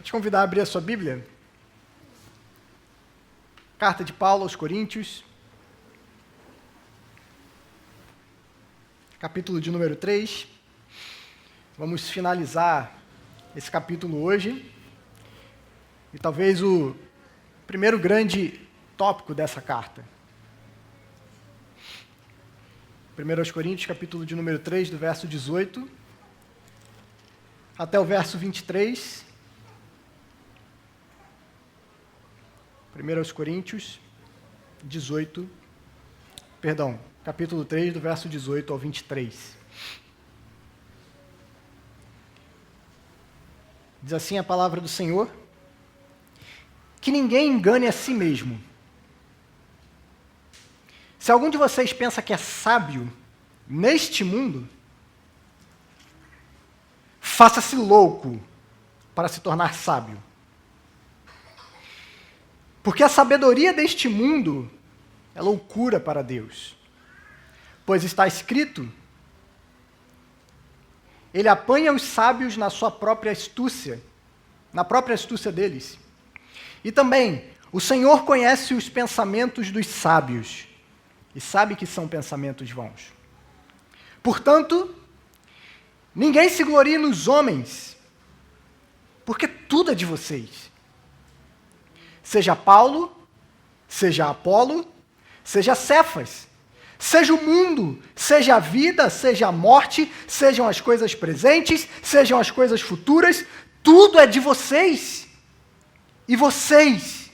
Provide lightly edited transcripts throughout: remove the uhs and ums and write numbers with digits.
Vou te convidar a abrir a sua Bíblia. Carta de Paulo aos Coríntios, capítulo de número 3. Vamos finalizar esse capítulo hoje. E talvez o primeiro grande tópico dessa carta. 1 aos Coríntios, capítulo de número 3, do verso 18 até o verso 23. 1 aos Coríntios, capítulo 3, do verso 18 ao 23. Diz assim a palavra do Senhor: que ninguém engane a si mesmo. Se algum de vocês pensa que é sábio neste mundo, faça-se louco para se tornar sábio. Porque a sabedoria deste mundo é loucura para Deus. Pois está escrito: Ele apanha os sábios na sua própria astúcia, na própria astúcia deles. E também, o Senhor conhece os pensamentos dos sábios e sabe que são pensamentos vãos. Portanto, ninguém se glorie nos homens, porque tudo é de vocês. Seja Paulo, seja Apolo, seja Cefas, seja o mundo, seja a vida, seja a morte, sejam as coisas presentes, sejam as coisas futuras, tudo é de vocês. E vocês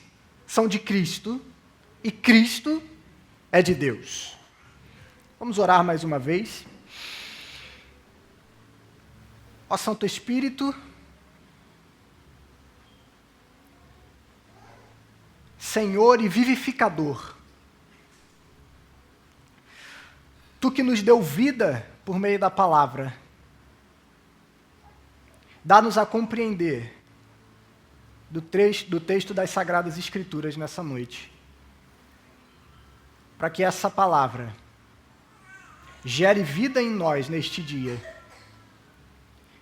são de Cristo, e Cristo é de Deus. Vamos orar mais uma vez. Ó Santo Espírito, Senhor e vivificador, Tu que nos deu vida por meio da palavra, dá-nos a compreender do texto das Sagradas Escrituras nessa noite, para que essa palavra gere vida em nós neste dia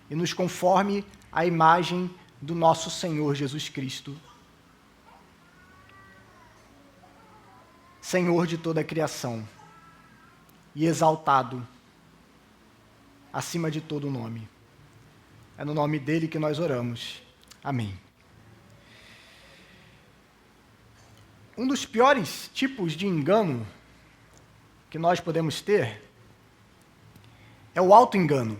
e nos conforme à imagem do nosso Senhor Jesus Cristo, Senhor de toda a criação e exaltado acima de todo nome. É no nome dele que nós oramos. Amém. Um dos piores tipos de engano que nós podemos ter é o auto-engano.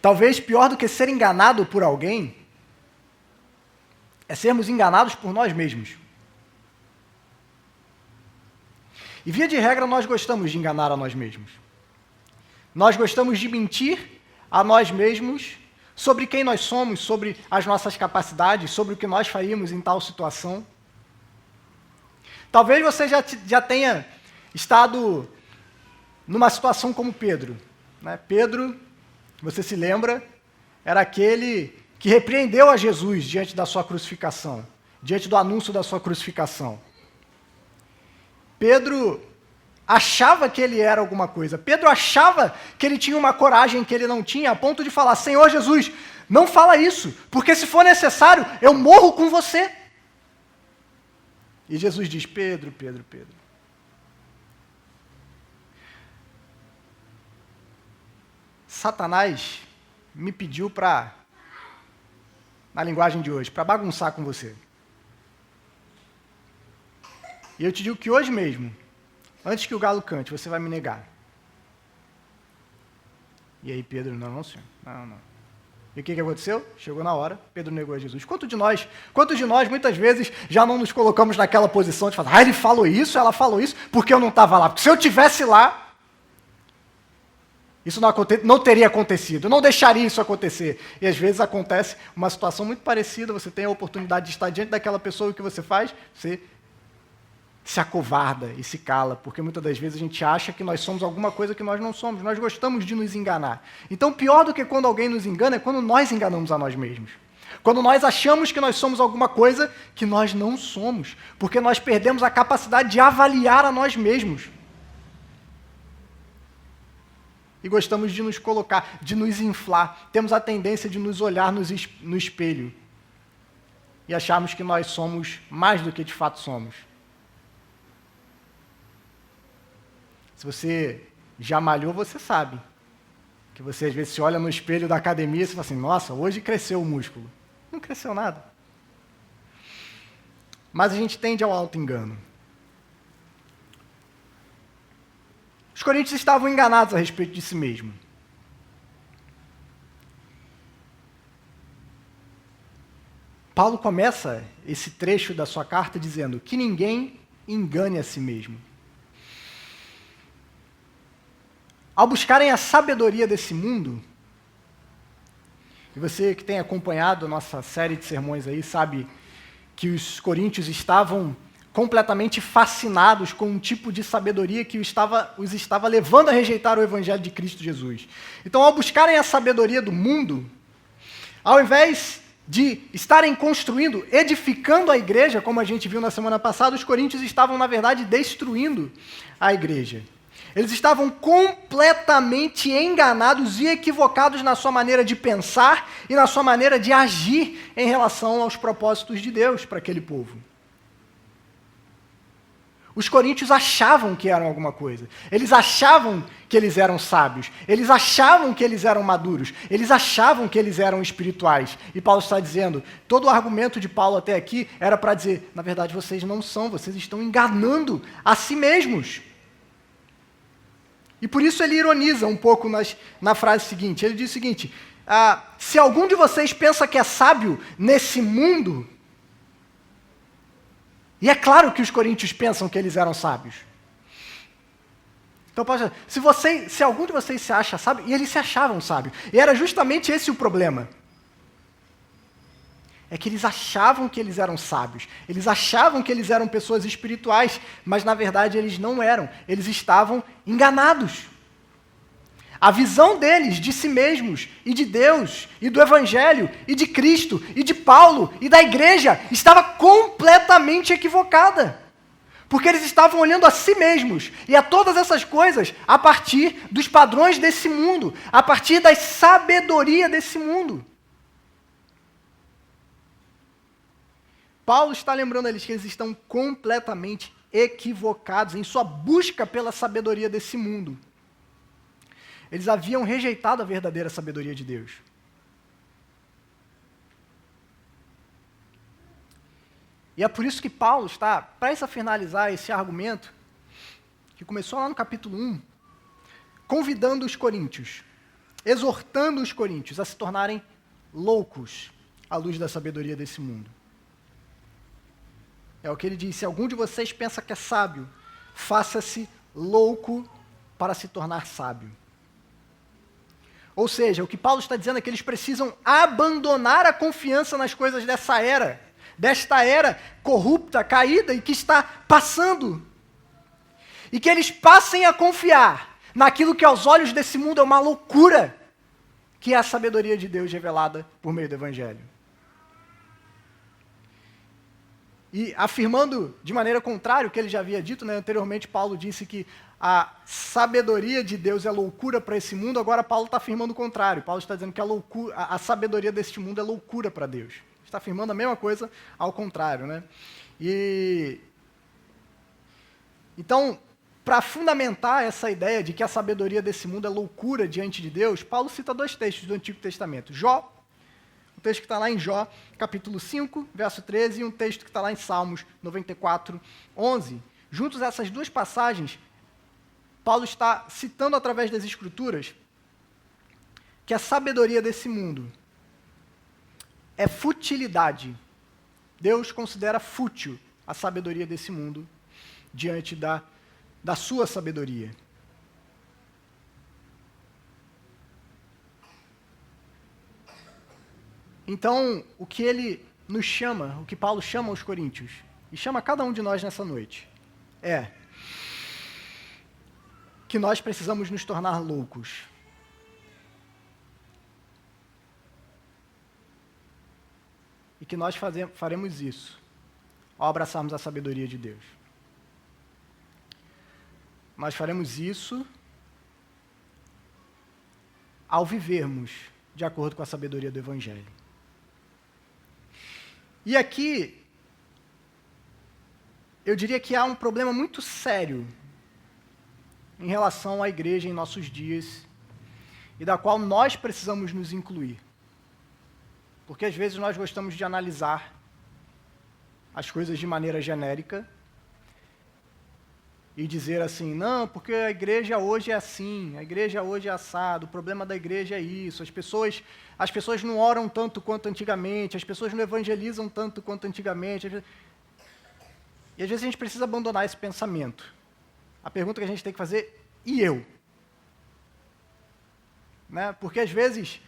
Talvez pior do que ser enganado por alguém é sermos enganados por nós mesmos. E via de regra nós gostamos de enganar a nós mesmos. Nós gostamos de mentir a nós mesmos sobre quem nós somos, sobre as nossas capacidades, sobre o que nós faríamos em tal situação. Talvez você já tenha estado numa situação como Pedro. Né? Pedro, você se lembra, era aquele que repreendeu a Jesus diante da sua crucificação, diante do anúncio da sua crucificação. Pedro achava que ele era alguma coisa. Pedro achava que ele tinha uma coragem que ele não tinha, a ponto de falar: Senhor Jesus, não fala isso, porque se for necessário, eu morro com você. E Jesus diz: Pedro, Pedro, Pedro. Satanás me pediu para, na linguagem de hoje, para bagunçar com você. E eu te digo que hoje mesmo, antes que o galo cante, você vai me negar. E aí Pedro: não, senhor, não. E o que aconteceu? Chegou na hora, Pedro negou a Jesus. Quantos de nós, muitas vezes, já não nos colocamos naquela posição de falar: ele falou isso, ela falou isso, porque eu não estava lá. Porque se eu estivesse lá, isso não teria acontecido, eu não deixaria isso acontecer. E às vezes acontece uma situação muito parecida, você tem a oportunidade de estar diante daquela pessoa, e o que você faz? Você se acovarda e se cala, porque muitas das vezes a gente acha que nós somos alguma coisa que nós não somos. Nós gostamos de nos enganar. Então, pior do que quando alguém nos engana é quando nós enganamos a nós mesmos. Quando nós achamos que nós somos alguma coisa que nós não somos, porque nós perdemos a capacidade de avaliar a nós mesmos. e gostamos de nos colocar, de nos inflar. Temos a tendência de nos olhar no espelho e acharmos que nós somos mais do que de fato somos. Se você já malhou, você sabe que você às vezes se olha no espelho da academia e você fala assim, nossa, hoje cresceu o músculo. Não cresceu nada. Mas a gente tende ao auto-engano. Os coríntios estavam enganados a respeito de si mesmos. Paulo começa esse trecho da sua carta dizendo que ninguém engane a si mesmo. Ao buscarem a sabedoria desse mundo, e você que tem acompanhado a nossa série de sermões aí, sabe que os coríntios estavam completamente fascinados com um tipo de sabedoria que os estava levando a rejeitar o Evangelho de Cristo Jesus. Então, ao buscarem a sabedoria do mundo, ao invés de estarem construindo, edificando a igreja, como a gente viu na semana passada, os coríntios estavam, na verdade, destruindo a igreja. Eles estavam completamente enganados e equivocados na sua maneira de pensar e na sua maneira de agir em relação aos propósitos de Deus para aquele povo. Os coríntios achavam que eram alguma coisa. Eles achavam que eles eram sábios. Eles achavam que eles eram maduros. Eles achavam que eles eram espirituais. E Paulo está dizendo, todo o argumento de Paulo até aqui era para dizer, na verdade, vocês não são, vocês estão enganando a si mesmos. E por isso ele ironiza um pouco na frase seguinte. Ele diz o seguinte, se algum de vocês pensa que é sábio nesse mundo, e é claro que os coríntios pensam que eles eram sábios. Então, Paulo diz, se algum de vocês se acha sábio, e eles se achavam sábios, e era justamente esse o problema. É que eles achavam que eles eram sábios, eles achavam que eles eram pessoas espirituais, mas na verdade eles não eram, eles estavam enganados. A visão deles de si mesmos, e de Deus, e do Evangelho, e de Cristo, e de Paulo, e da igreja, estava completamente equivocada. Porque eles estavam olhando a si mesmos, e a todas essas coisas, a partir dos padrões desse mundo, a partir da sabedoria desse mundo. Paulo está lembrando eles que eles estão completamente equivocados em sua busca pela sabedoria desse mundo. Eles haviam rejeitado a verdadeira sabedoria de Deus. E é por isso que Paulo está prestes a finalizar esse argumento, que começou lá no capítulo 1, convidando os coríntios, exortando os coríntios a se tornarem loucos à luz da sabedoria desse mundo. É o que ele diz, se algum de vocês pensa que é sábio, faça-se louco para se tornar sábio. Ou seja, o que Paulo está dizendo é que eles precisam abandonar a confiança nas coisas desta era corrupta, caída e que está passando. E que eles passem a confiar naquilo que aos olhos desse mundo é uma loucura, que é a sabedoria de Deus revelada por meio do Evangelho. E afirmando de maneira contrária o que ele já havia dito, né? Anteriormente Paulo disse que a sabedoria de Deus é loucura para esse mundo, agora Paulo está afirmando o contrário. Paulo está dizendo que a sabedoria deste mundo é loucura para Deus. Está afirmando a mesma coisa ao contrário, né? Então, para fundamentar essa ideia de que a sabedoria desse mundo é loucura diante de Deus, Paulo cita dois textos do Antigo Testamento. Jó, um texto que está lá em Jó, capítulo 5, verso 13, e um texto que está lá em Salmos 94, 11. Juntos a essas duas passagens, Paulo está citando através das Escrituras que a sabedoria desse mundo é futilidade. Deus considera fútil a sabedoria desse mundo diante da sua sabedoria. Então, o que ele nos chama, o que Paulo chama aos coríntios, e chama cada um de nós nessa noite, é que nós precisamos nos tornar loucos. E que nós faremos isso ao abraçarmos a sabedoria de Deus. Nós faremos isso ao vivermos de acordo com a sabedoria do Evangelho. E aqui, eu diria que há um problema muito sério em relação à igreja em nossos dias e da qual nós precisamos nos incluir. Porque às vezes nós gostamos de analisar as coisas de maneira genérica e dizer assim, não, porque a igreja hoje é assim, a igreja hoje é assado, o problema da igreja é isso, as pessoas não oram tanto quanto antigamente, as pessoas não evangelizam tanto quanto antigamente. E às vezes a gente precisa abandonar esse pensamento. A pergunta que a gente tem que fazer, e eu? Né? Porque às vezes,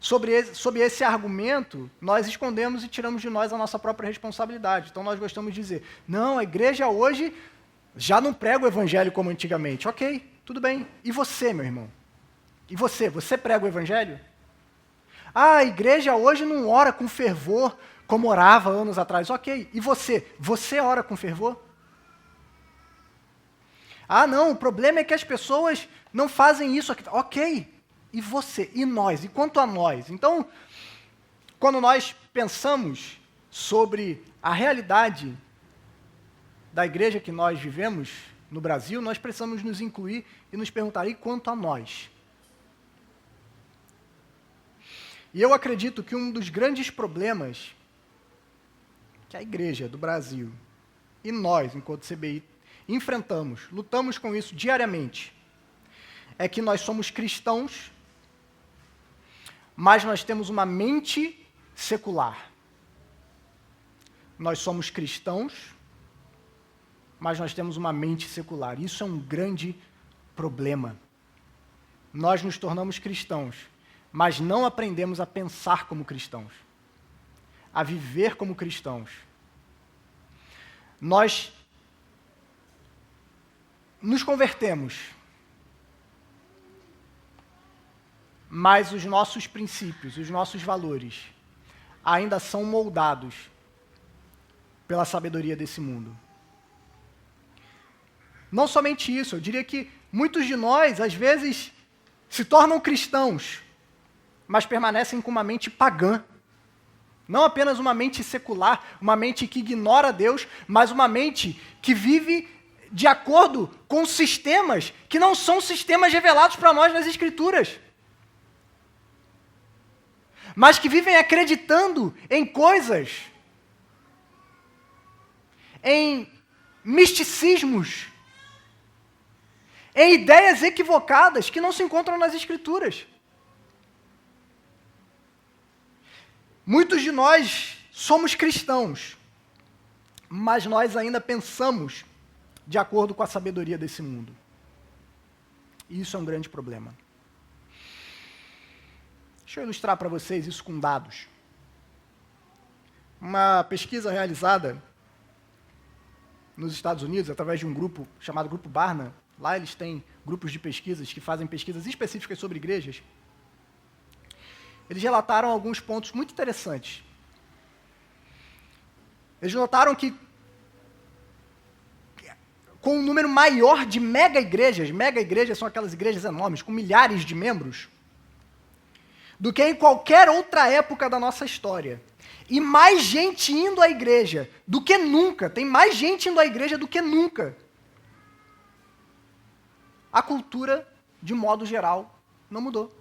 sob esse argumento, nós escondemos e tiramos de nós a nossa própria responsabilidade. Então nós gostamos de dizer, não, a igreja hoje já não prega o evangelho como antigamente. Ok, tudo bem. E você, meu irmão? E você? Você prega o evangelho? Ah, a igreja hoje não ora com fervor como orava anos atrás. Ok. E você? Você ora com fervor? Ah, não, o problema é que as pessoas não fazem isso aqui. Ok. E você? E nós? E quanto a nós? Então, quando nós pensamos sobre a realidade da igreja que nós vivemos no Brasil, nós precisamos nos incluir e nos perguntar, e quanto a nós? E eu acredito que um dos grandes problemas que a igreja do Brasil e nós, enquanto CBI, enfrentamos, lutamos com isso diariamente, é que nós somos cristãos, mas nós temos uma mente secular. Nós somos cristãos, mas nós temos uma mente secular. Isso é um grande problema. Nós nos tornamos cristãos, mas não aprendemos a pensar como cristãos, a viver como cristãos. Nós nos convertemos, mas os nossos princípios, os nossos valores, ainda são moldados pela sabedoria desse mundo. Não somente isso, eu diria que muitos de nós, às vezes, se tornam cristãos, mas permanecem com uma mente pagã. Não apenas uma mente secular, uma mente que ignora Deus, mas uma mente que vive de acordo com sistemas que não são sistemas revelados para nós nas Escrituras, mas que vivem acreditando em coisas, em misticismos, em ideias equivocadas que não se encontram nas Escrituras. Muitos de nós somos cristãos, mas nós ainda pensamos de acordo com a sabedoria desse mundo. E isso é um grande problema. Deixa eu ilustrar para vocês isso com dados. Uma pesquisa realizada nos Estados Unidos, através de um grupo chamado Grupo Barna. Lá eles têm grupos de pesquisas que fazem pesquisas específicas sobre igrejas. Eles relataram alguns pontos muito interessantes. Eles notaram que com um número maior de mega-igrejas são aquelas igrejas enormes, com milhares de membros, do que em qualquer outra época da nossa história. E mais gente indo à igreja do que nunca. Tem mais gente indo à igreja do que nunca. A cultura, de modo geral, não mudou.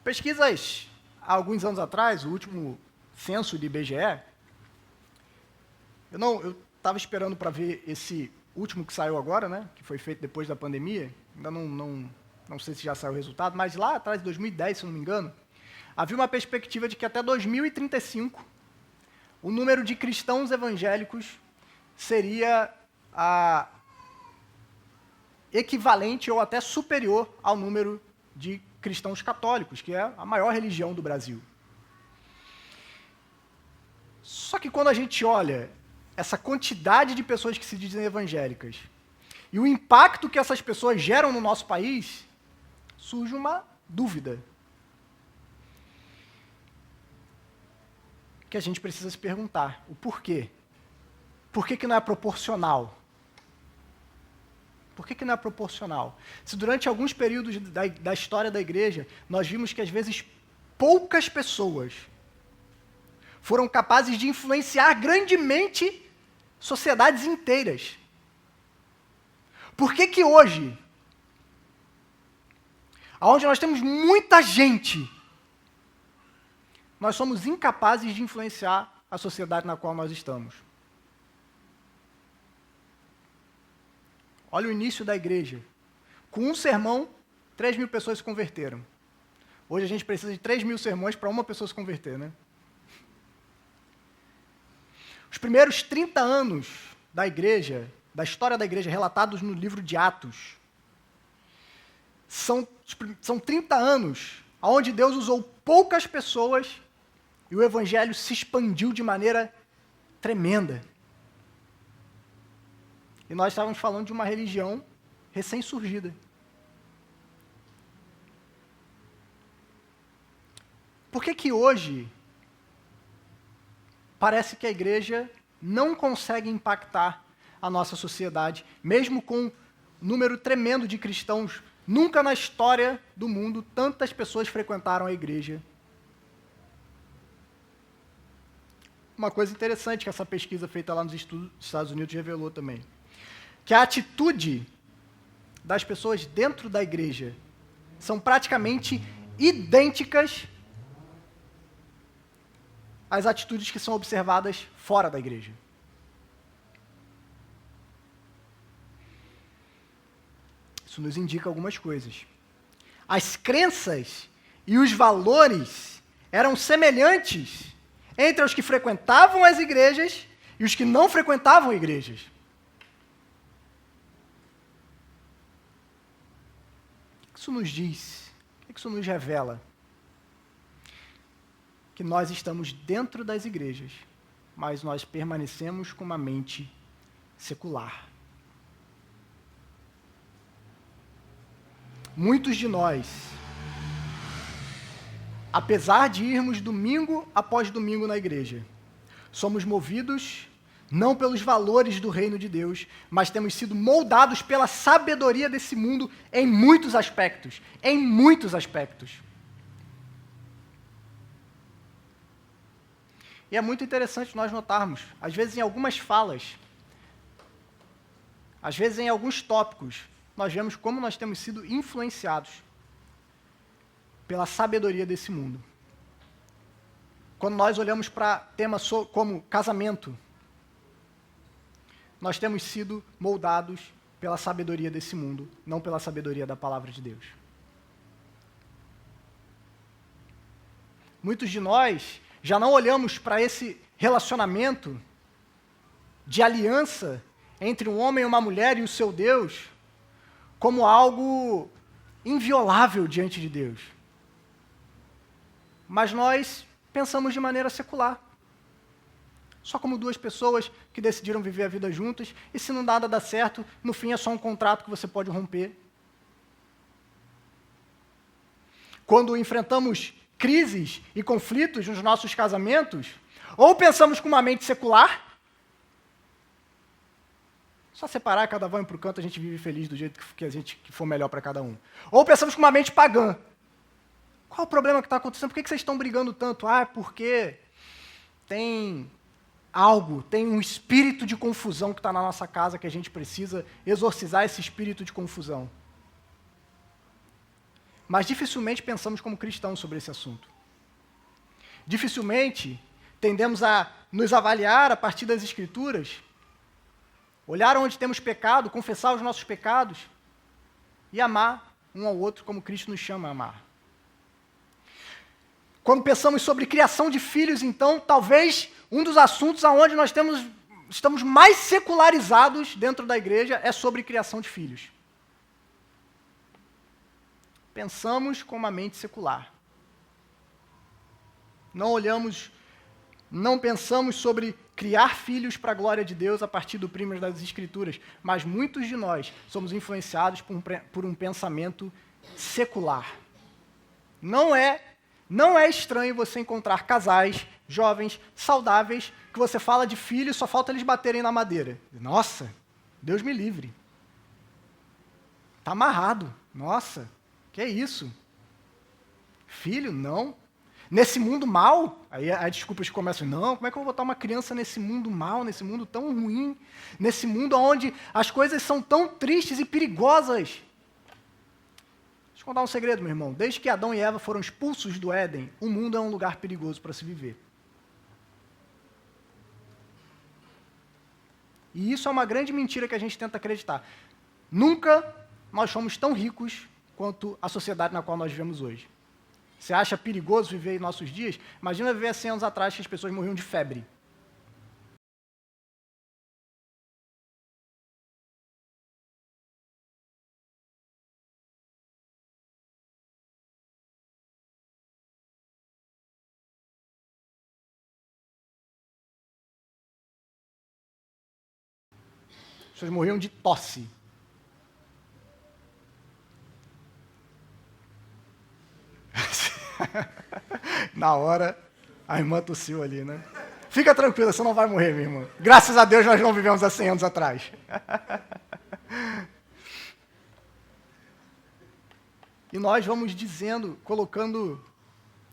Pesquisas, há alguns anos atrás, o último censo de IBGE, eu estava esperando para ver esse último que saiu agora, né, que foi feito depois da pandemia, ainda não sei se já saiu o resultado, mas lá atrás, em 2010, se não me engano, havia uma perspectiva de que até 2035, o número de cristãos evangélicos seria equivalente ou até superior ao número de cristãos católicos, que é a maior religião do Brasil. Só que quando a gente olha essa quantidade de pessoas que se dizem evangélicas e o impacto que essas pessoas geram no nosso país, surge uma dúvida que a gente precisa se perguntar: o porquê? Por que não é proporcional? Por que não é proporcional? Se durante alguns períodos da história da igreja, nós vimos que às vezes poucas pessoas foram capazes de influenciar grandemente sociedades inteiras. Por que hoje, onde nós temos muita gente, nós somos incapazes de influenciar a sociedade na qual nós estamos? Olha o início da igreja. Com um sermão, 3.000 pessoas se converteram. Hoje a gente precisa de 3.000 sermões para uma pessoa se converter, né? Os primeiros 30 anos da igreja, da história da igreja, relatados no livro de Atos, são 30 anos onde Deus usou poucas pessoas e o evangelho se expandiu de maneira tremenda. E nós estávamos falando de uma religião recém-surgida. Por que hoje parece que a igreja não consegue impactar a nossa sociedade, mesmo com um número tremendo de cristãos? Nunca na história do mundo tantas pessoas frequentaram a igreja. Uma coisa interessante que essa pesquisa feita lá nos Estados Unidos revelou também, que a atitude das pessoas dentro da igreja são praticamente idênticas às atitudes que são observadas fora da igreja. Isso nos indica algumas coisas. As crenças e os valores eram semelhantes entre os que frequentavam as igrejas e os que não frequentavam igrejas. O que isso nos diz? O que isso nos revela? Que nós estamos dentro das igrejas, mas nós permanecemos com uma mente secular. Muitos de nós, apesar de irmos domingo após domingo na igreja, somos movidos não pelos valores do reino de Deus, mas temos sido moldados pela sabedoria desse mundo em muitos aspectos. Em muitos aspectos. E é muito interessante nós notarmos, às vezes em algumas falas, às vezes em alguns tópicos, nós vemos como nós temos sido influenciados pela sabedoria desse mundo. Quando nós olhamos para temas como casamento, nós temos sido moldados pela sabedoria desse mundo, não pela sabedoria da palavra de Deus. Muitos de nós já não olhamos para esse relacionamento de aliança entre um homem e uma mulher e o seu Deus como algo inviolável diante de Deus. Mas nós pensamos de maneira secular. Só como duas pessoas que decidiram viver a vida juntas, e se não nada dá certo, no fim é só um contrato que você pode romper. Quando enfrentamos crises e conflitos nos nossos casamentos, ou pensamos com uma mente secular, só separar, cada um para o canto, a gente vive feliz do jeito que for melhor para cada um. Ou pensamos com uma mente pagã. Qual o problema que está acontecendo? Por que vocês estão brigando tanto? Ah, porque tem um espírito de confusão que está na nossa casa, que a gente precisa exorcizar esse espírito de confusão. Mas dificilmente pensamos como cristãos sobre esse assunto. Dificilmente tendemos a nos avaliar a partir das Escrituras, olhar onde temos pecado, confessar os nossos pecados e amar um ao outro como Cristo nos chama a amar. Quando pensamos sobre criação de filhos, então, talvez um dos assuntos onde nós estamos mais secularizados dentro da igreja é sobre criação de filhos. Pensamos com uma mente secular. Não pensamos sobre criar filhos para a glória de Deus a partir do primer das Escrituras, mas muitos de nós somos influenciados por um pensamento secular. Não é estranho você encontrar casais, jovens, saudáveis, que você fala de filhos, só falta eles baterem na madeira. Nossa, Deus me livre. Tá amarrado. Nossa, que é isso? Filho, não. Nesse mundo mal, aí as desculpas começam, não, como é que eu vou botar uma criança nesse mundo mal, nesse mundo tão ruim, nesse mundo onde as coisas são tão tristes e perigosas? Deixa eu contar um segredo, meu irmão. Desde que Adão e Eva foram expulsos do Éden, o mundo é um lugar perigoso para se viver. E isso é uma grande mentira que a gente tenta acreditar. Nunca nós fomos tão ricos quanto a sociedade na qual nós vivemos hoje. Você acha perigoso viver em nossos dias? Imagina viver há 100 anos atrás que as pessoas morriam de febre. As pessoas morriam de tosse. Na hora, a irmã tossiu ali, né? Fica tranquila, você não vai morrer, minha irmã. Graças a Deus nós não vivemos há 100 anos atrás. E nós vamos dizendo,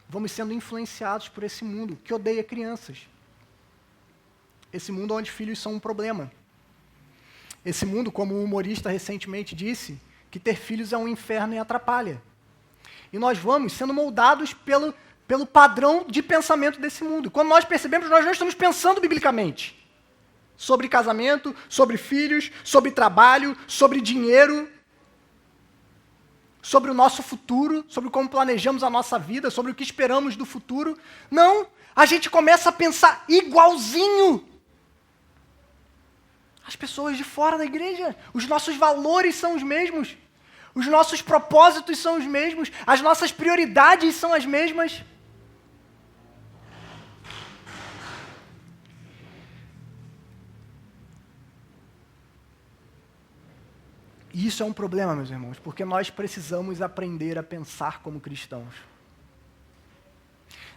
vamos sendo influenciados por esse mundo que odeia crianças. Esse mundo onde filhos são um problema. Esse mundo, como um humorista recentemente disse, que ter filhos é um inferno e atrapalha. E nós vamos sendo moldados pelo padrão de pensamento desse mundo. Quando nós percebemos, nós não estamos pensando biblicamente sobre casamento, sobre filhos, sobre trabalho, sobre dinheiro, sobre o nosso futuro, sobre como planejamos a nossa vida, sobre o que esperamos do futuro. Não, a gente começa a pensar igualzinho as pessoas de fora da igreja. Os nossos valores são os mesmos. Os nossos propósitos são os mesmos. As nossas prioridades são as mesmas. E isso é um problema, meus irmãos, porque nós precisamos aprender a pensar como cristãos.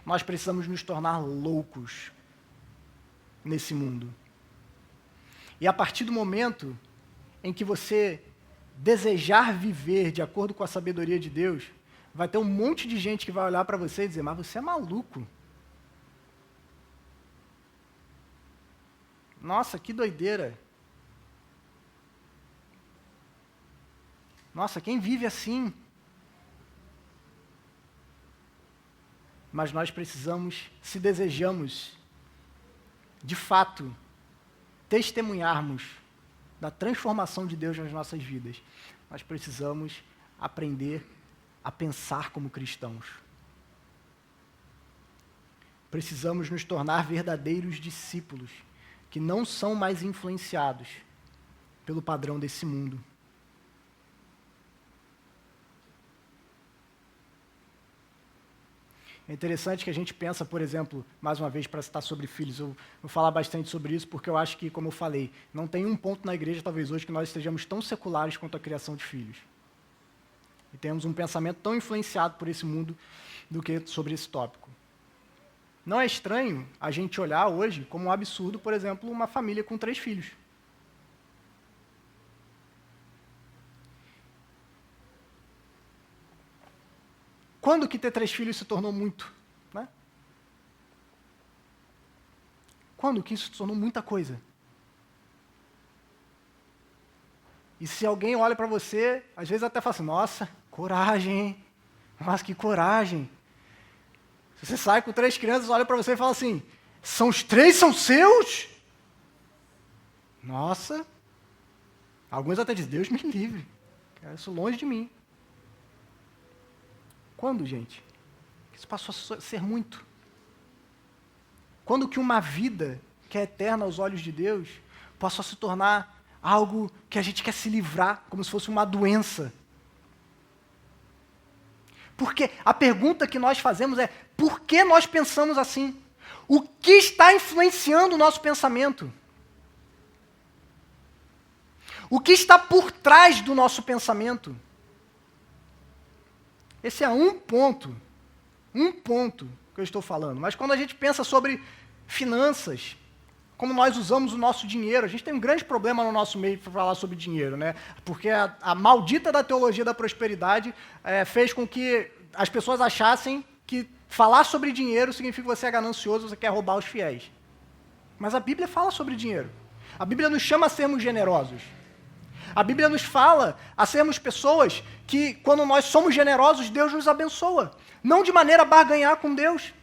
Nós precisamos nos tornar loucos nesse mundo. E a partir do momento em que você desejar viver de acordo com a sabedoria de Deus, vai ter um monte de gente que vai olhar para você e dizer, mas você é maluco. Nossa, que doideira. Nossa, quem vive assim? Mas nós precisamos, se desejamos, de fato, testemunharmos da transformação de Deus nas nossas vidas, nós precisamos aprender a pensar como cristãos. Precisamos nos tornar verdadeiros discípulos, que não são mais influenciados pelo padrão desse mundo. É interessante que a gente pensa, por exemplo, mais uma vez para citar sobre filhos, eu vou falar bastante sobre isso porque eu acho que, como eu falei, não tem um ponto na igreja, talvez hoje, que nós estejamos tão seculares quanto a criação de filhos. E temos um pensamento tão influenciado por esse mundo do que sobre esse tópico. Não é estranho a gente olhar hoje como um absurdo, por exemplo, uma família com 3 filhos. Quando que ter 3 filhos se tornou muito? Né? Quando que isso se tornou muita coisa? E se alguém olha para você, às vezes até fala assim, nossa, coragem, hein? Nossa, que coragem. Se você sai com 3 crianças, olha para você e fala assim, os 3 são seus? Nossa. Alguns até dizem, Deus me livre. Quero isso longe de mim. Quando, gente? Isso passou a ser muito. Quando que uma vida que é eterna aos olhos de Deus passou a se tornar algo que a gente quer se livrar, como se fosse uma doença? Porque a pergunta que nós fazemos é, por que nós pensamos assim? O que está influenciando o nosso pensamento? O que está por trás do nosso pensamento? Esse é um ponto que eu estou falando. Mas quando a gente pensa sobre finanças, como nós usamos o nosso dinheiro. A gente tem um grande problema no nosso meio para falar sobre dinheiro, né? Porque a maldita da teologia da prosperidade fez com que as pessoas achassem que falar sobre dinheiro significa que você é ganancioso, você quer roubar os fiéis. Mas a Bíblia fala sobre dinheiro. A Bíblia nos chama a sermos generosos. A Bíblia nos fala a sermos pessoas que, quando nós somos generosos, Deus nos abençoa. Não de maneira a barganhar com Deus.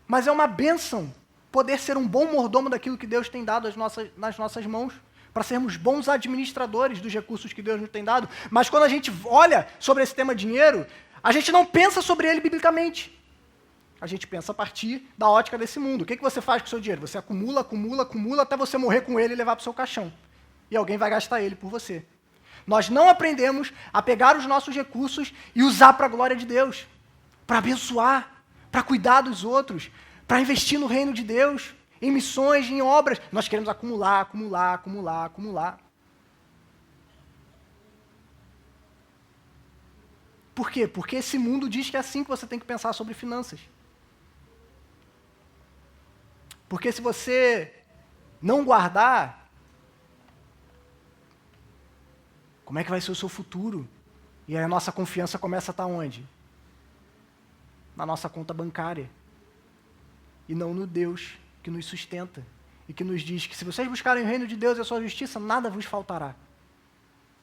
Mas é uma bênção poder ser um bom mordomo daquilo que Deus tem dado nas nossas mãos, para sermos bons administradores dos recursos que Deus nos tem dado. Mas quando a gente olha sobre esse tema dinheiro, a gente não pensa sobre ele biblicamente. A gente pensa a partir da ótica desse mundo. O que você faz com o seu dinheiro? Você acumula, acumula, acumula, até você morrer com ele e levar para o seu caixão. E alguém vai gastar ele por você. Nós não aprendemos a pegar os nossos recursos e usar para a glória de Deus, para abençoar, para cuidar dos outros, para investir no reino de Deus, em missões, em obras. Nós queremos acumular, acumular, acumular, acumular. Por quê? Porque esse mundo diz que é assim que você tem que pensar sobre finanças. Porque se você não guardar, como é que vai ser o seu futuro? E aí a nossa confiança começa a estar onde? Na nossa conta bancária. E não no Deus que nos sustenta. E que nos diz que se vocês buscarem o reino de Deus e a sua justiça, nada vos faltará.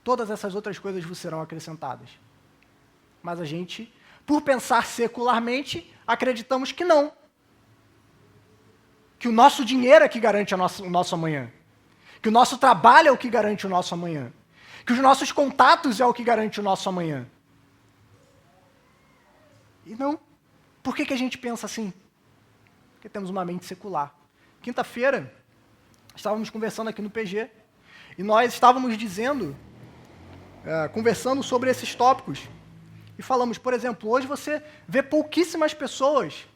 Todas essas outras coisas vos serão acrescentadas. Mas a gente, por pensar secularmente, acreditamos que não. Que o nosso dinheiro é que garante o nosso amanhã. Que o nosso trabalho é o que garante o nosso amanhã. Que os nossos contatos é o que garante o nosso amanhã. E não. Por que a gente pensa assim? Porque temos uma mente secular. Quinta-feira, estávamos conversando aqui no PG, e nós estávamos conversando sobre esses tópicos. E falamos, por exemplo, hoje você vê pouquíssimas pessoas,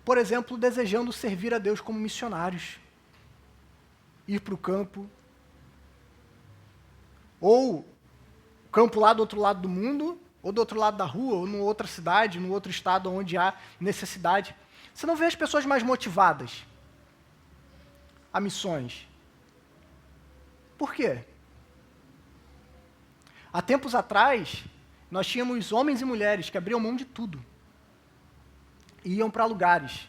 por exemplo, desejando servir a Deus como missionários. Ir para o campo, ou campo lá do outro lado do mundo, ou do outro lado da rua, ou numa outra cidade, num outro estado onde há necessidade. Você não vê as pessoas mais motivadas a missões. Por quê? Há tempos atrás, nós tínhamos homens e mulheres que abriam mão de tudo. E iam para lugares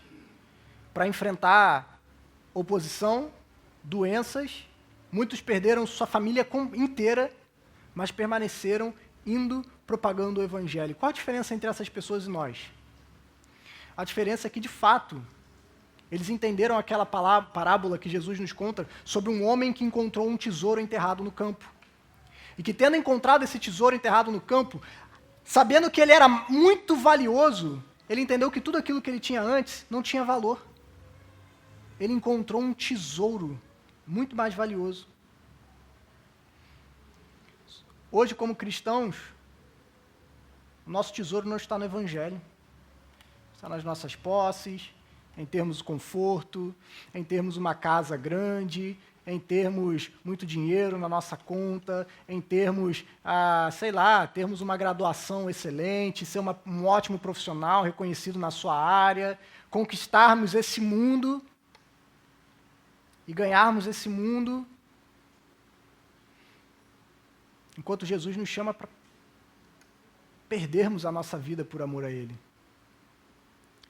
para enfrentar oposição, doenças. Muitos perderam sua família inteira, mas permaneceram indo propagando o evangelho. Qual a diferença entre essas pessoas e nós? A diferença é que, de fato, eles entenderam aquela parábola que Jesus nos conta sobre um homem que encontrou um tesouro enterrado no campo. E que, tendo encontrado esse tesouro enterrado no campo, sabendo que ele era muito valioso, ele entendeu que tudo aquilo que ele tinha antes não tinha valor. Ele encontrou um tesouro muito mais valioso. Hoje, como cristãos, o nosso tesouro não está no Evangelho. Está nas nossas posses, em termos de conforto, em termos uma casa grande, em termos muito dinheiro na nossa conta, em termos, termos uma graduação excelente, ser um ótimo profissional reconhecido na sua área, conquistarmos esse mundo e ganharmos esse mundo, enquanto Jesus nos chama para perdermos a nossa vida por amor a Ele.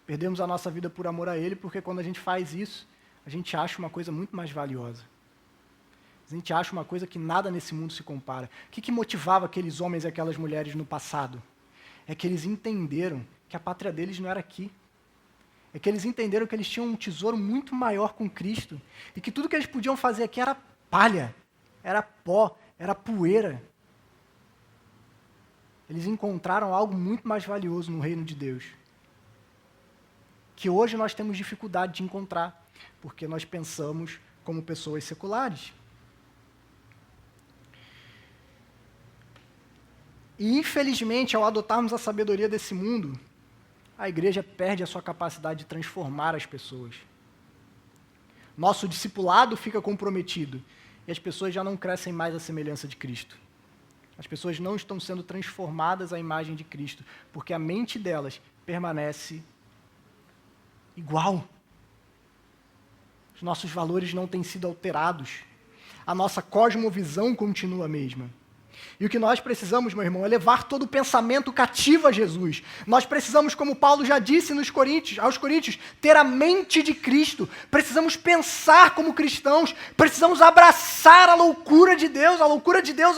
Perdemos a nossa vida por amor a Ele, porque quando a gente faz isso, a gente acha uma coisa muito mais valiosa. A gente acha uma coisa que nada nesse mundo se compara. O que motivava aqueles homens e aquelas mulheres no passado? É que eles entenderam que a pátria deles não era aqui. É que eles entenderam que eles tinham um tesouro muito maior com Cristo e que tudo que eles podiam fazer aqui era palha, era pó, era poeira. Eles encontraram algo muito mais valioso no reino de Deus, que hoje nós temos dificuldade de encontrar, porque nós pensamos como pessoas seculares. E, infelizmente, ao adotarmos a sabedoria desse mundo, a igreja perde a sua capacidade de transformar as pessoas. Nosso discipulado fica comprometido e as pessoas já não crescem mais à semelhança de Cristo. As pessoas não estão sendo transformadas à imagem de Cristo, porque a mente delas permanece igual. Os nossos valores não têm sido alterados. A nossa cosmovisão continua a mesma. E o que nós precisamos, meu irmão, é levar todo o pensamento cativo a Jesus. Nós precisamos, como Paulo já disse aos Coríntios, ter a mente de Cristo. Precisamos pensar como cristãos. Precisamos abraçar a loucura de Deus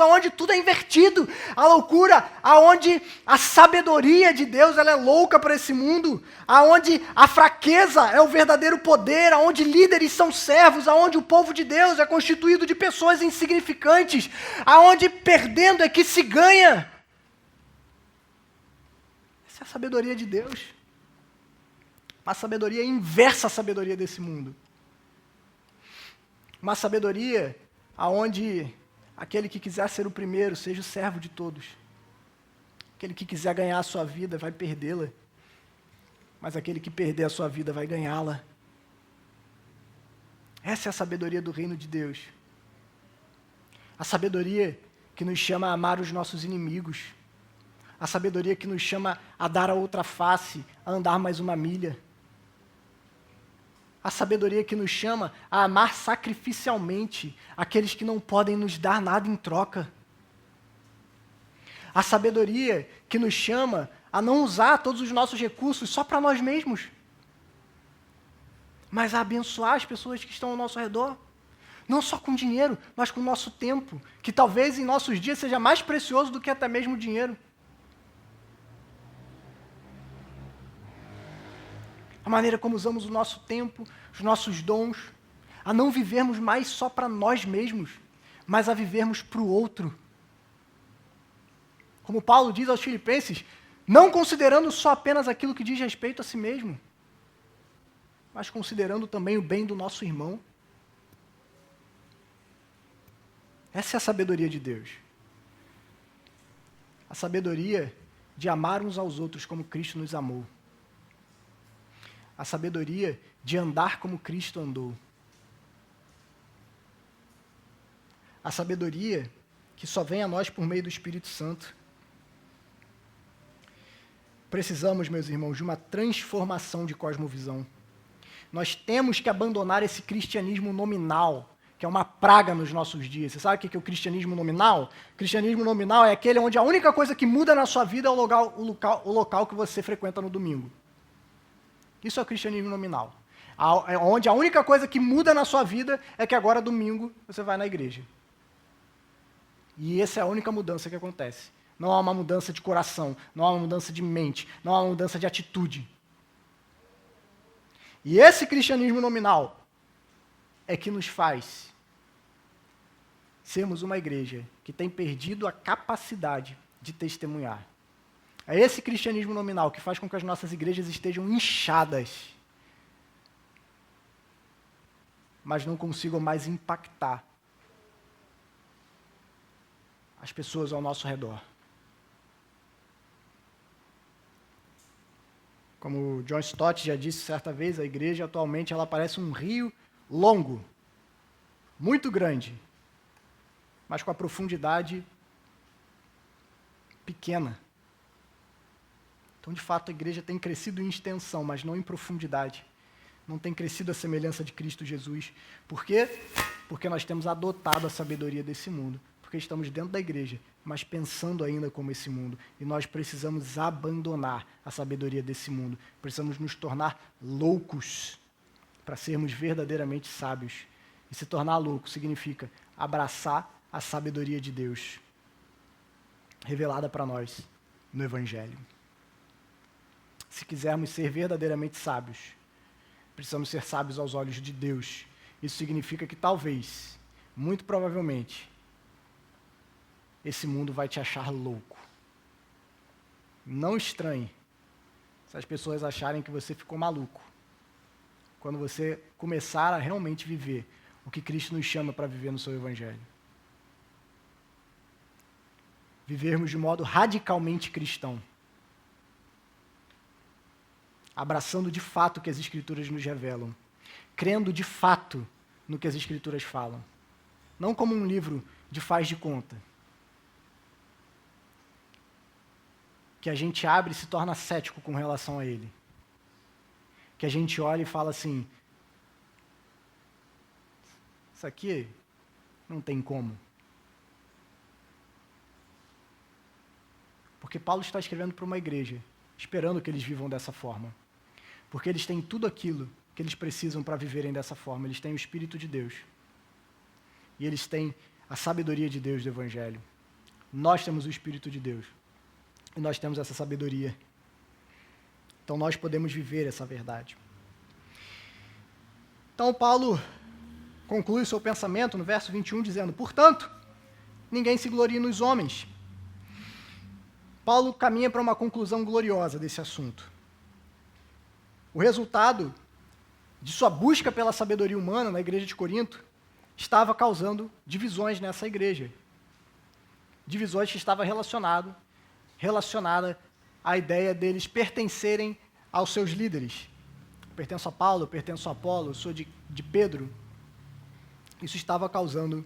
onde tudo é invertido. A loucura aonde a sabedoria de Deus ela é louca para esse mundo. Aonde a fraqueza é o verdadeiro poder. Aonde líderes são servos. Aonde o povo de Deus é constituído de pessoas insignificantes. Aonde perdendo é que se ganha. Essa é a sabedoria de Deus. Uma sabedoria inversa à sabedoria desse mundo. Uma sabedoria aonde aquele que quiser ser o primeiro seja o servo de todos. Aquele que quiser ganhar a sua vida vai perdê-la. Mas aquele que perder a sua vida vai ganhá-la. Essa é a sabedoria do reino de Deus. A sabedoria que nos chama a amar os nossos inimigos. A sabedoria que nos chama a dar a outra face, a andar mais uma milha. A sabedoria que nos chama a amar sacrificialmente aqueles que não podem nos dar nada em troca. A sabedoria que nos chama a não usar todos os nossos recursos só para nós mesmos, mas a abençoar as pessoas que estão ao nosso redor. Não só com dinheiro, mas com o nosso tempo, que talvez em nossos dias seja mais precioso do que até mesmo o dinheiro. A maneira como usamos o nosso tempo, os nossos dons, a não vivermos mais só para nós mesmos, mas a vivermos para o outro. Como Paulo diz aos Filipenses, não considerando só apenas aquilo que diz respeito a si mesmo, mas considerando também o bem do nosso irmão. Essa é a sabedoria de Deus. A sabedoria de amar uns aos outros como Cristo nos amou. A sabedoria de andar como Cristo andou. A sabedoria que só vem a nós por meio do Espírito Santo. Precisamos, meus irmãos, de uma transformação de cosmovisão. Nós temos que abandonar esse cristianismo nominal, que é uma praga nos nossos dias. Você sabe o que é o cristianismo nominal? O cristianismo nominal é aquele onde a única coisa que muda na sua vida é o local que você frequenta no domingo. Isso é o cristianismo nominal. Onde a única coisa que muda na sua vida é que agora, domingo, você vai na igreja. E essa é a única mudança que acontece. Não há uma mudança de coração, não há uma mudança de mente, não há uma mudança de atitude. E esse cristianismo nominal é que nos faz sermos uma igreja que tem perdido a capacidade de testemunhar. É esse cristianismo nominal que faz com que as nossas igrejas estejam inchadas, mas não consigam mais impactar as pessoas ao nosso redor. Como John Stott já disse certa vez, a igreja atualmente ela parece um rio longo, muito grande, mas com a profundidade pequena. Então, de fato, a igreja tem crescido em extensão, mas não em profundidade. Não tem crescido à semelhança de Cristo Jesus. Por quê? Porque nós temos adotado a sabedoria desse mundo. Porque estamos dentro da igreja, mas pensando ainda como esse mundo. E nós precisamos abandonar a sabedoria desse mundo. Precisamos nos tornar loucos para sermos verdadeiramente sábios. E se tornar louco significa abraçar a sabedoria de Deus, revelada para nós no Evangelho. Se quisermos ser verdadeiramente sábios, precisamos ser sábios aos olhos de Deus. Isso significa que talvez, muito provavelmente, esse mundo vai te achar louco. Não estranhe se as pessoas acharem que você ficou maluco quando você começar a realmente viver o que Cristo nos chama para viver no seu Evangelho. Vivermos de modo radicalmente cristão, abraçando de fato o que as Escrituras nos revelam, crendo de fato no que as Escrituras falam, não como um livro de faz de conta, que a gente abre e se torna cético com relação a ele. que a gente olha e fala assim, isso aqui não tem como. Porque Paulo está escrevendo para uma igreja, esperando que eles vivam dessa forma. Porque eles têm tudo aquilo que eles precisam para viverem dessa forma. Eles têm o Espírito de Deus. E eles têm a sabedoria de Deus do Evangelho. Nós temos o Espírito de Deus. E nós temos essa sabedoria. Então nós podemos viver essa verdade. Então Paulo conclui o seu pensamento no verso 21 dizendo, portanto, ninguém se glorie nos homens. Paulo caminha para uma conclusão gloriosa desse assunto. O resultado de sua busca pela sabedoria humana na igreja de Corinto estava causando divisões nessa igreja. Divisões que estavam relacionadas à ideia deles pertencerem aos seus líderes. Eu pertenço a Paulo, eu pertenço a Apolo, eu sou de Pedro. Isso estava causando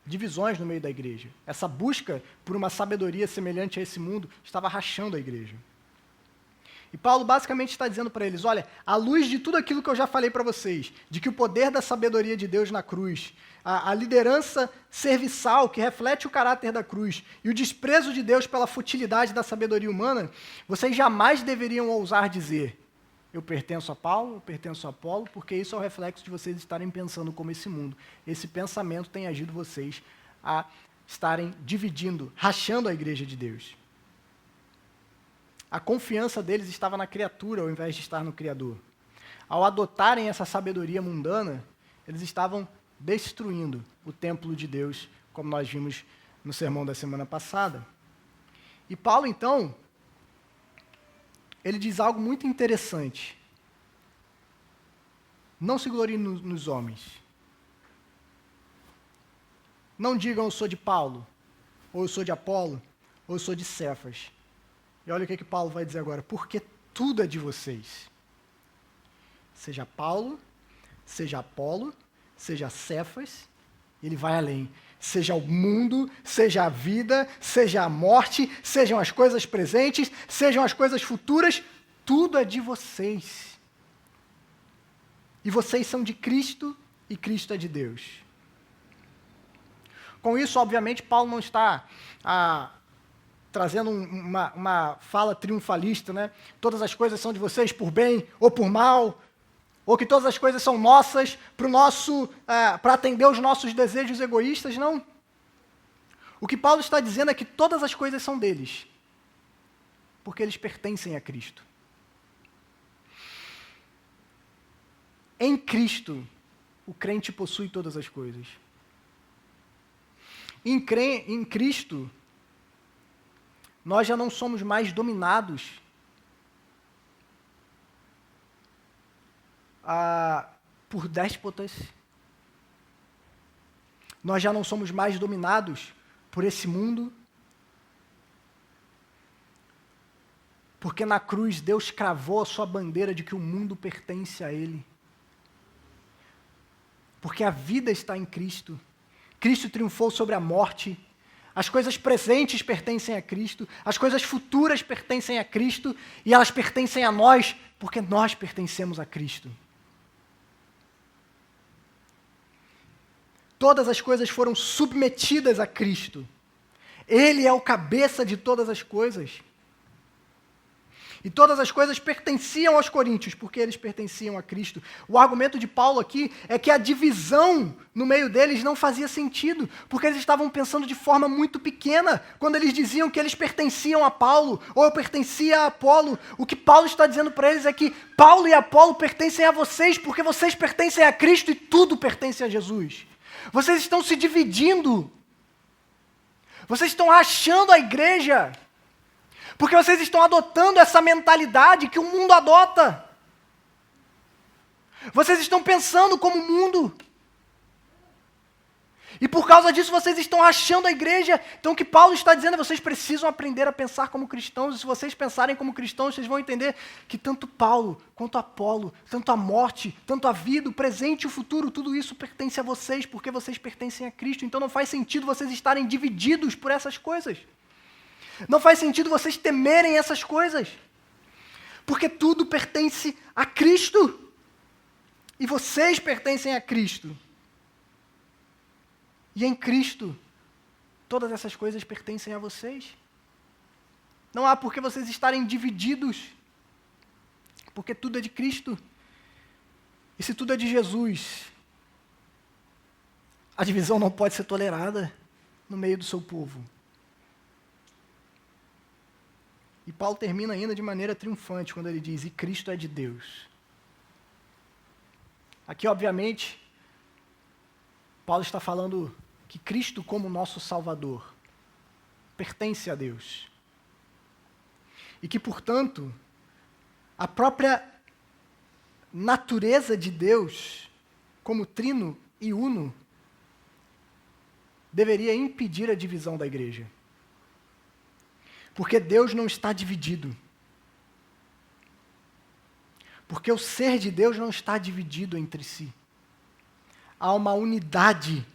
divisões no meio da igreja. Essa busca por uma sabedoria semelhante a esse mundo estava rachando a igreja. E Paulo basicamente está dizendo para eles, olha, à luz de tudo aquilo que eu já falei para vocês, de que o poder da sabedoria de Deus na cruz, a liderança serviçal que reflete o caráter da cruz e o desprezo de Deus pela futilidade da sabedoria humana, vocês jamais deveriam ousar dizer, eu pertenço a Paulo, eu pertenço a Apolo, porque isso é o reflexo de vocês estarem pensando como esse mundo. Esse pensamento tem agido vocês a estarem dividindo, rachando a igreja de Deus. A confiança deles estava na criatura ao invés de estar no Criador. Ao adotarem essa sabedoria mundana, eles estavam destruindo o templo de Deus, como nós vimos no sermão da semana passada. E Paulo, então, ele diz algo muito interessante. Não se gloriem nos homens. Não digam eu sou de Paulo, ou eu sou de Apolo, ou eu sou de Cefas. E olha o que Paulo vai dizer agora. Porque tudo é de vocês. Seja Paulo, seja Apolo, seja Cefas, ele vai além. Seja o mundo, seja a vida, seja a morte, sejam as coisas presentes, sejam as coisas futuras, tudo é de vocês. E vocês são de Cristo e Cristo é de Deus. Com isso, obviamente, Paulo não está trazendo uma fala triunfalista, né? Todas as coisas são de vocês por bem ou por mal, ou que todas as coisas são nossas para atender os nossos desejos egoístas, não. O que Paulo está dizendo é que todas as coisas são deles, porque eles pertencem a Cristo. Em Cristo, o crente possui todas as coisas. Em Cristo, nós já não somos mais dominados por déspotas. Nós já não somos mais dominados por esse mundo. Porque na cruz Deus cravou a sua bandeira de que o mundo pertence a Ele. Porque a vida está em Cristo. Cristo triunfou sobre a morte. As coisas presentes pertencem a Cristo, as coisas futuras pertencem a Cristo, e elas pertencem a nós, porque nós pertencemos a Cristo. Todas as coisas foram submetidas a Cristo. Ele é o cabeça de todas as coisas. E todas as coisas pertenciam aos coríntios, porque eles pertenciam a Cristo. O argumento de Paulo aqui é que a divisão no meio deles não fazia sentido, porque eles estavam pensando de forma muito pequena, quando eles diziam que eles pertenciam a Paulo, ou eu pertencia a Apolo. O que Paulo está dizendo para eles é que Paulo e Apolo pertencem a vocês, porque vocês pertencem a Cristo e tudo pertence a Jesus. Vocês estão se dividindo. Vocês estão rachando a igreja. Porque vocês estão adotando essa mentalidade que o mundo adota. Vocês estão pensando como o mundo. E por causa disso vocês estão rachando a igreja. Então o que Paulo está dizendo é que vocês precisam aprender a pensar como cristãos. E se vocês pensarem como cristãos, vocês vão entender que tanto Paulo, quanto Apolo, tanto a morte, tanto a vida, o presente e o futuro, tudo isso pertence a vocês, porque vocês pertencem a Cristo. Então não faz sentido vocês estarem divididos por essas coisas. Não faz sentido vocês temerem essas coisas. Porque tudo pertence a Cristo. E vocês pertencem a Cristo. E em Cristo, todas essas coisas pertencem a vocês. Não há por que vocês estarem divididos, porque tudo é de Cristo. E se tudo é de Jesus, a divisão não pode ser tolerada no meio do seu povo. E Paulo termina ainda de maneira triunfante quando ele diz, e Cristo é de Deus. Aqui, obviamente, Paulo está falando que Cristo, como nosso Salvador, pertence a Deus. E que, portanto, a própria natureza de Deus, como trino e uno, deveria impedir a divisão da igreja. Porque Deus não está dividido. Porque o ser de Deus não está dividido entre si. Há uma unidade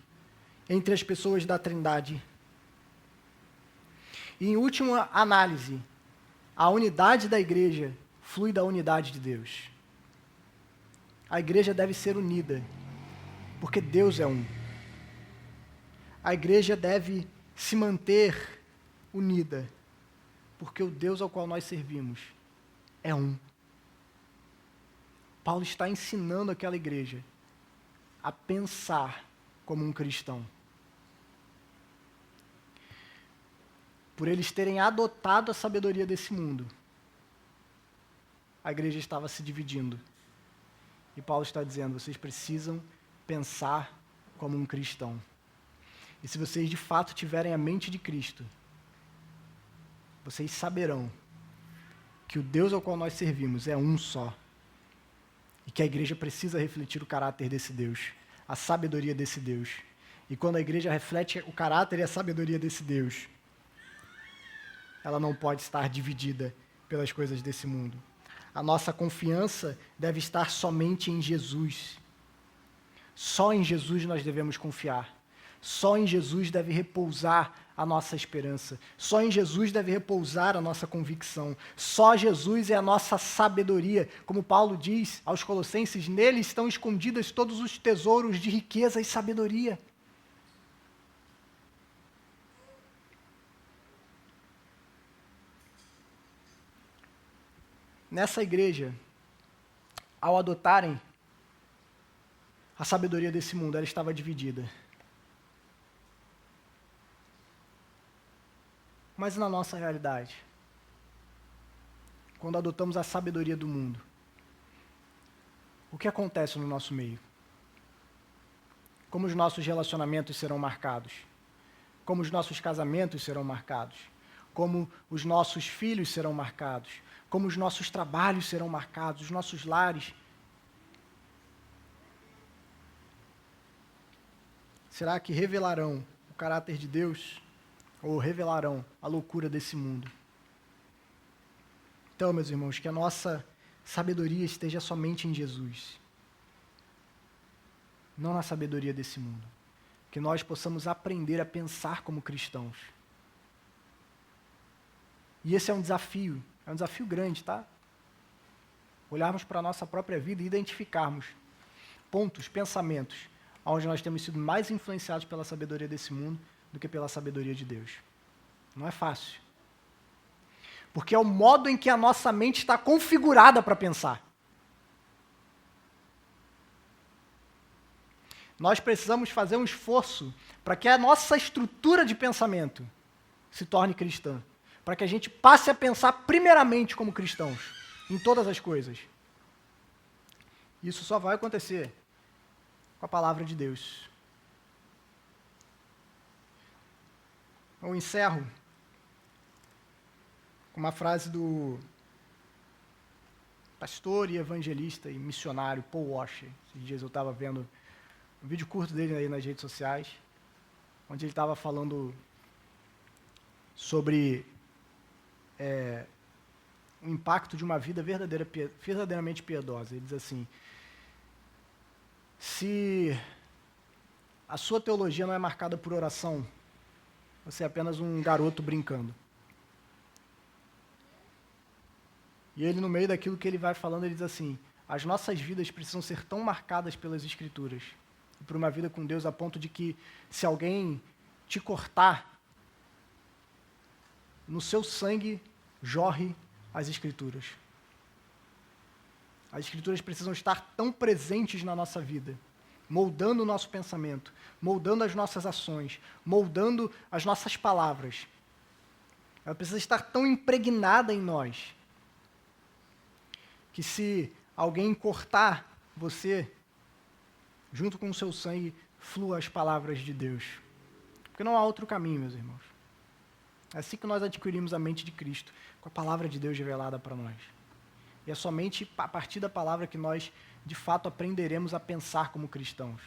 entre as pessoas da Trindade. E, em última análise, a unidade da igreja flui da unidade de Deus. A igreja deve ser unida, porque Deus é um. A igreja deve se manter unida, porque o Deus ao qual nós servimos é um. Paulo está ensinando aquela igreja a pensar como um cristão. Por eles terem adotado a sabedoria desse mundo, a igreja estava se dividindo. E Paulo está dizendo, vocês precisam pensar como um cristão. E se vocês de fato tiverem a mente de Cristo, vocês saberão que o Deus ao qual nós servimos é um só. E que a igreja precisa refletir o caráter desse Deus, a sabedoria desse Deus. E quando a igreja reflete o caráter e a sabedoria desse Deus, ela não pode estar dividida pelas coisas desse mundo. A nossa confiança deve estar somente em Jesus. Só em Jesus nós devemos confiar. Só em Jesus deve repousar a nossa esperança. Só em Jesus deve repousar a nossa convicção. Só Jesus é a nossa sabedoria. Como Paulo diz aos Colossenses, nele estão escondidas todos os tesouros de riqueza e sabedoria. Nessa igreja, ao adotarem a sabedoria desse mundo, ela estava dividida. Mas na nossa realidade, quando adotamos a sabedoria do mundo, o que acontece no nosso meio? Como os nossos relacionamentos serão marcados? Como os nossos casamentos serão marcados? Como os nossos filhos serão marcados? Como os nossos trabalhos serão marcados? Os nossos lares? Será que revelarão o caráter de Deus? Ou revelarão a loucura desse mundo? Então, meus irmãos, que a nossa sabedoria esteja somente em Jesus, não na sabedoria desse mundo. Que nós possamos aprender a pensar como cristãos. E esse é um desafio grande, tá? Olharmos para a nossa própria vida e identificarmos pontos, pensamentos, onde nós temos sido mais influenciados pela sabedoria desse mundo do que pela sabedoria de Deus. Não é fácil. Porque é o modo em que a nossa mente está configurada para pensar. Nós precisamos fazer um esforço para que a nossa estrutura de pensamento se torne cristã. Para que a gente passe a pensar primeiramente como cristãos, em todas as coisas. Isso só vai acontecer com a palavra de Deus. Eu encerro com uma frase do pastor e evangelista e missionário Paul Washer. Esses dias eu estava vendo um vídeo curto dele aí nas redes sociais, onde ele estava falando sobre o impacto de uma vida verdadeiramente piedosa. Ele diz assim, se a sua teologia não é marcada por oração, você é apenas um garoto brincando. E ele, no meio daquilo que ele vai falando, ele diz assim: as nossas vidas precisam ser tão marcadas pelas Escrituras e por uma vida com Deus a ponto de que, se alguém te cortar, no seu sangue jorre as Escrituras. As Escrituras precisam estar tão presentes na nossa vida, moldando o nosso pensamento, moldando as nossas ações, moldando as nossas palavras. Ela precisa estar tão impregnada em nós, que se alguém cortar você, junto com o seu sangue, flua as palavras de Deus. Porque não há outro caminho, meus irmãos. É assim que nós adquirimos a mente de Cristo, com a palavra de Deus revelada para nós. E é somente a partir da palavra que nós, de fato, aprenderemos a pensar como cristãos,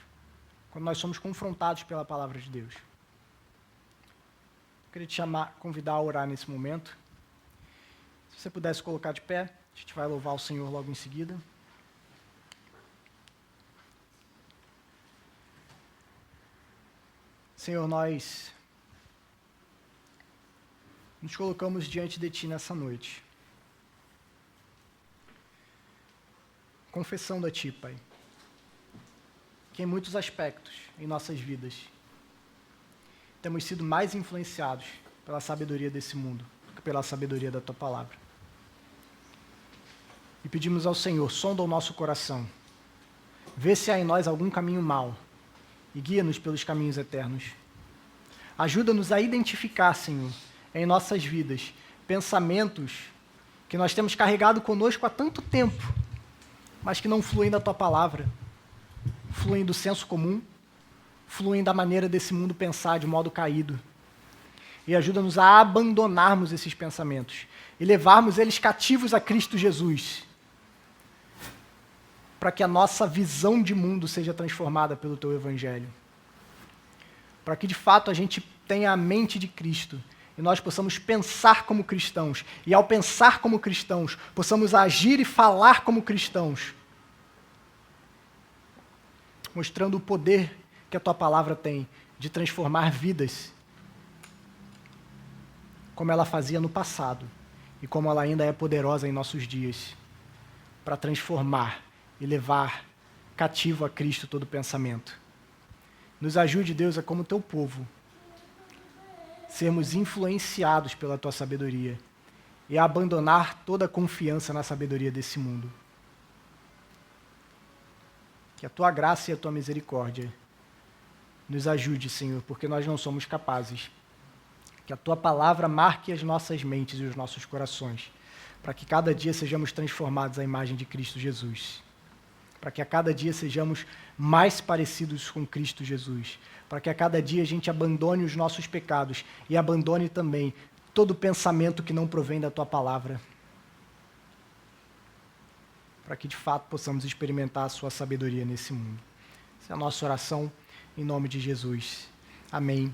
quando nós somos confrontados pela palavra de Deus. Eu queria te convidar a orar nesse momento. Se você pudesse colocar de pé, a gente vai louvar o Senhor logo em seguida. Senhor, nós nos colocamos diante de Ti nessa noite, confessando a Ti, Pai, que em muitos aspectos em nossas vidas temos sido mais influenciados pela sabedoria desse mundo do que pela sabedoria da Tua palavra. E pedimos ao Senhor, sonda o nosso coração, vê se há em nós algum caminho mau e guia-nos pelos caminhos eternos. Ajuda-nos a identificar, Senhor, em nossas vidas, pensamentos que nós temos carregado conosco há tanto tempo, mas que não fluem da Tua palavra, fluem do senso comum, fluem da maneira desse mundo pensar de modo caído. E ajuda-nos a abandonarmos esses pensamentos e levarmos eles cativos a Cristo Jesus, para que a nossa visão de mundo seja transformada pelo Teu Evangelho. Para que, de fato, a gente tenha a mente de Cristo e nós possamos pensar como cristãos. E, ao pensar como cristãos, possamos agir e falar como cristãos, mostrando o poder que a Tua palavra tem de transformar vidas, como ela fazia no passado e como ela ainda é poderosa em nossos dias, para transformar e levar cativo a Cristo todo pensamento. Nos ajude, Deus, a como Teu povo, sermos influenciados pela Tua sabedoria e a abandonar toda a confiança na sabedoria desse mundo. Que a Tua graça e a Tua misericórdia nos ajude, Senhor, porque nós não somos capazes. Que a Tua palavra marque as nossas mentes e os nossos corações, para que cada dia sejamos transformados à imagem de Cristo Jesus. Para que a cada dia sejamos mais parecidos com Cristo Jesus. Para que a cada dia a gente abandone os nossos pecados e abandone também todo pensamento que não provém da Tua palavra. Para que, de fato, possamos experimentar a Sua sabedoria nesse mundo. Essa é a nossa oração, em nome de Jesus. Amém.